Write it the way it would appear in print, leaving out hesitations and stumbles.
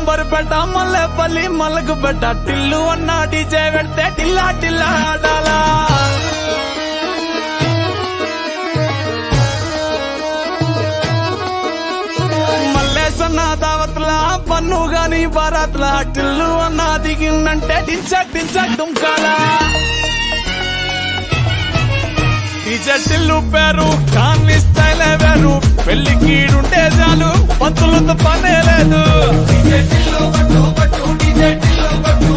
అంబర్పేట మల్లెపల్లి మల్లకుపేట టిల్లు అన్న డీజే పెడితే టిల్లా టిల్లా ఆడాలా మల్లేసన్న దావత్లా పన్ను గాని బారాత్లా టిల్లు అన్న దిగిందంటే డించక్ డించక్ దుంకాలా డీజే టిల్లు పేరు కాన్ని స్టైలే వేరు పెళ్లికీడుంటే చాలు పంతులతో పనే లేదు డీజే టిల్లు పట్టు పట్టు డీజే టిల్లు పట్టు